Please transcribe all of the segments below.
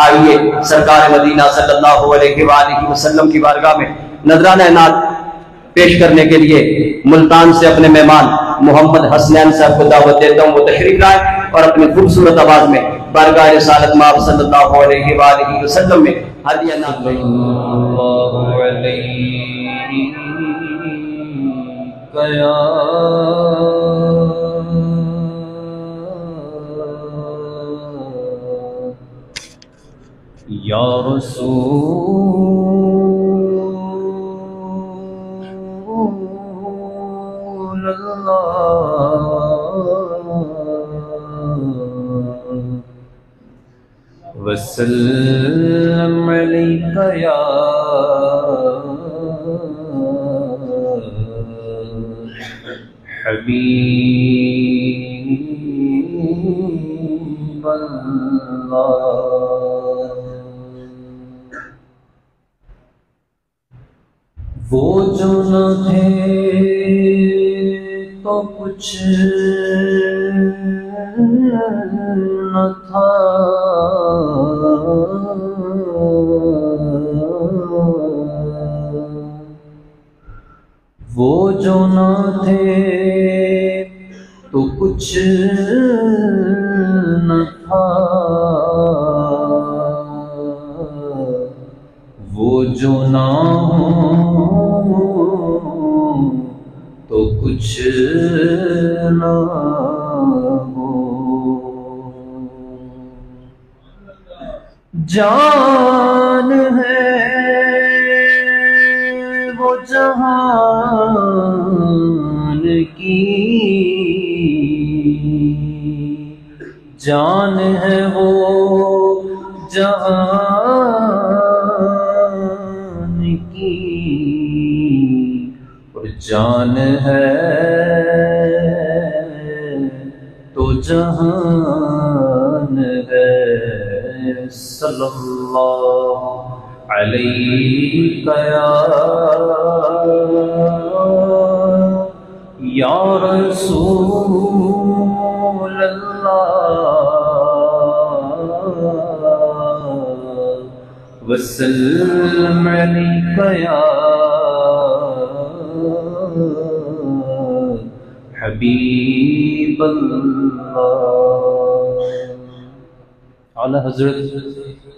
آئیے سرکار مدینہ صلی اللہ علیہ وآلہ وسلم کی بارگاہ میں نذرانہ نعت پیش کرنے کے لیے ملتان سے اپنے مہمان محمد حسنین صاحب کو دعوت دیتا ہوں، وہ تشریف لائیں اور اپنی خوبصورت آواز میں بارگاہ رسالت مآب صلی اللہ علیہ وآلہ وسلم میں ہدیہ نعت پیش یا رسول اللہ وسلم علیک یا حبیب اللہ۔ وہ جو نہ تھے تو کچھ نہ تھا، وہ جو نہ تھے تو کچھ نہ تھا، وہ جو نہ ہو تو کچھ نہ ہو، جان ہے وہ جہان کی، جان ہے وہ جہان کی، اور جان ہے تو جہان ہے۔ صلی اللہ علیہ یا رسول اللہ وسلم علیک یا حبیب اللہ۔ اعلیٰ حضرت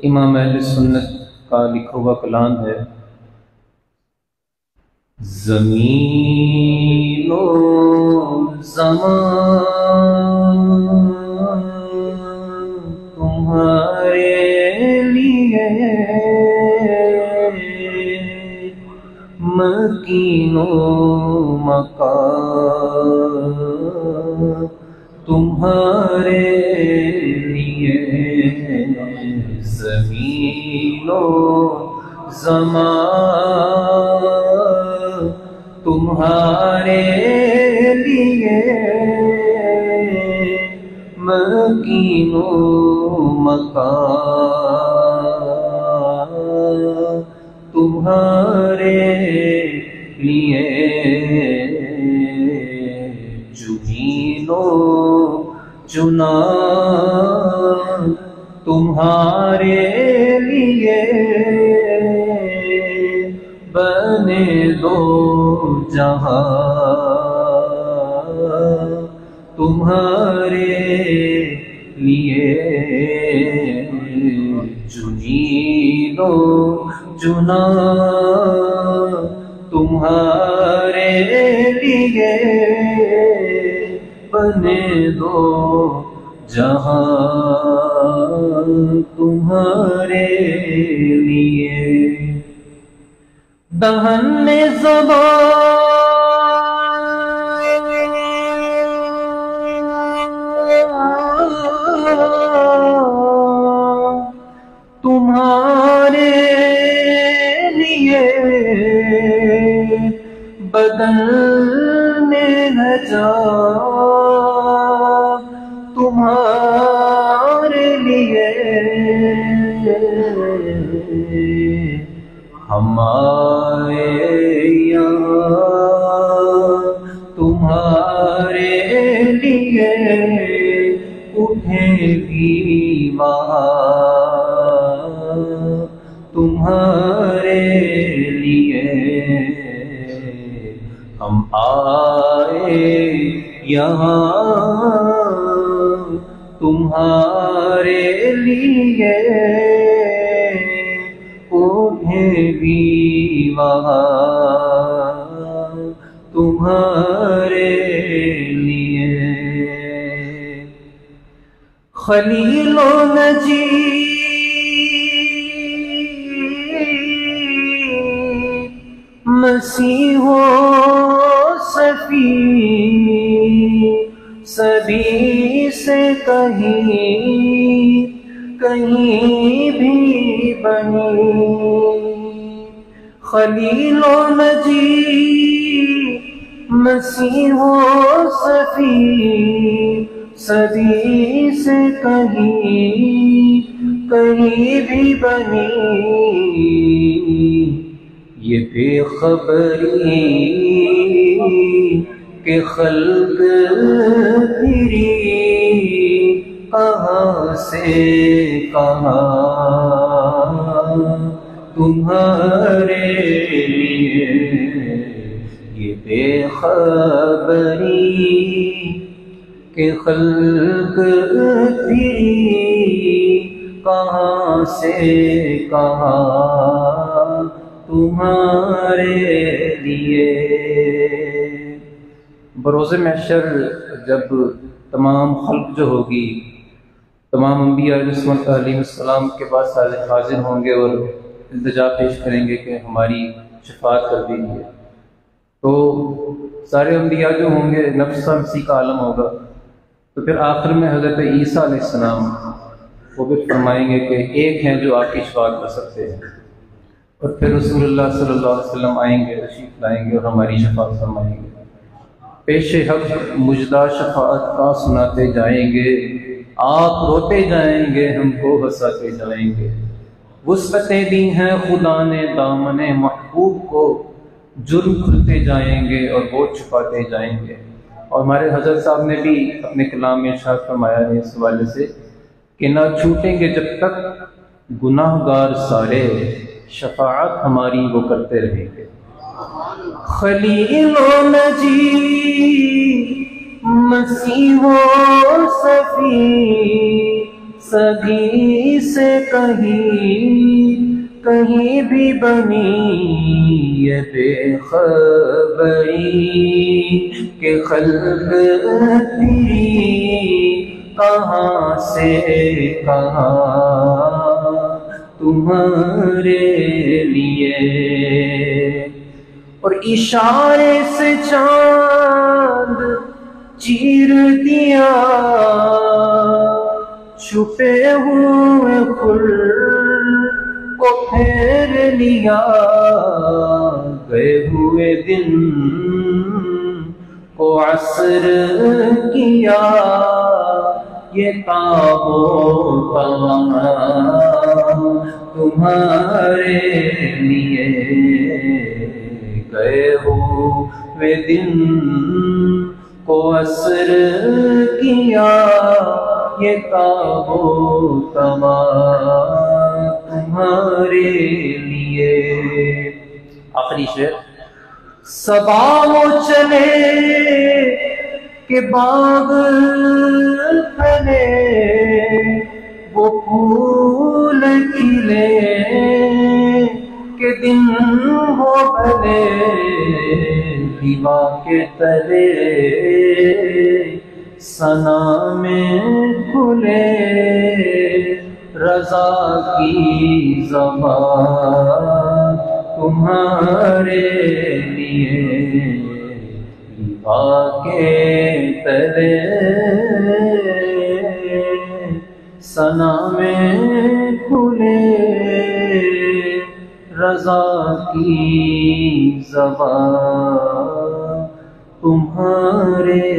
امام اہل سنت کا لکھا ہوا کلام ہے، زمین و زمان تمہارے لیے مکین و مکان تمہارے لیے، زمین و زمان تمہارے لیے مکین و مکان تمہارے لیے، جنین و جنا تمہارے لیے، بنے دو جہاں تمہارے لیے، جنین و جنا تمہارے لیے، بنے دو جہاں تمہارے لیے، دہن زبان تمہارے لیے، بدن میں جان تمہارے لیے، ہمارے یہاں تمہارے لیے، اٹھے گی وہاں تمہارے لیے ہم آئے یہاں، تمہارے لیے انہیں بھی وہاں تمہارے لیے۔ خلیل و نجی مسیح و صفی سبھی سے کہیں بھی بنی، خلیل و نجی مسیح و صفی سبھی سے کہیں بھی بنی، یہ بے خبری کہ خلق پھری کہاں سے کہاں تمہارے لیے، یہ بے خبری کہ خلق پھری کہاں سے کہاں تمہارے لیے۔ بروز محشر جب تمام خلق جو ہوگی، تمام انبیاء علیہ السلام کے پاس حاضر ہوں گے اور التجا پیش کریں گے کہ ہماری شفاعت کر دیجیے، تو سارے انبیاء جو ہوں گے نفس نفسی کا عالم ہوگا، تو پھر آخر میں حضرت عیسیٰ علیہ السلام وہ بھی فرمائیں گے کہ ایک ہیں جو آپ کی شفاعت کر سکتے ہیں، اور پھر رسول اللہ صلی اللہ علیہ وسلم آئیں گے، تشریف لائیں گے اور ہماری شفاعت فرمائیں گے۔ پیش حق مجدہ شفاعت کا سناتے جائیں گے، آپ روتے جائیں گے، ہم کو ہنساتے جائیں گے۔ وسعتیں دی ہیں خدا نے دامن محبوب کو، جرم کھلتے جائیں گے اور وہ چھپاتے جائیں گے۔ اور ہمارے حضرت صاحب نے بھی اپنے کلام میں ارشاد فرمایا ہے اس حوالے سے کہ نہ چھوٹیں گے جب تک گناہ گار سارے، شفاعت ہماری وہ کرتے رہیں گے۔ خلیل و نجی مسیح و صفی سبھی سے کہیں بھی بنی، یہ بے خبری کہ خلق پھری کہاں سے کہاں تمہارے لیے۔ اور اشارے سے چاند چیر دیا، چھپے ہوئے خل کو پھیر لیا، گئے ہوئے دن کو عصر کیا، یہ تاب و تمام تمہارے لیے، گئے ہوئے دن کو عصر کیا، یہ تاب و تمام تمہارے لیے۔ آخری شعر۔ صبا وہ چلے کہ باغ پھلے، وہ پھول کھلے کہ دن ہو بھلے، دیوا کے تلے ثنا میں کھلے، رضا کی زبان تمہارے لیے، دیوا کے تلے ثنا میں کھلے، رضا کی زبان تمہارے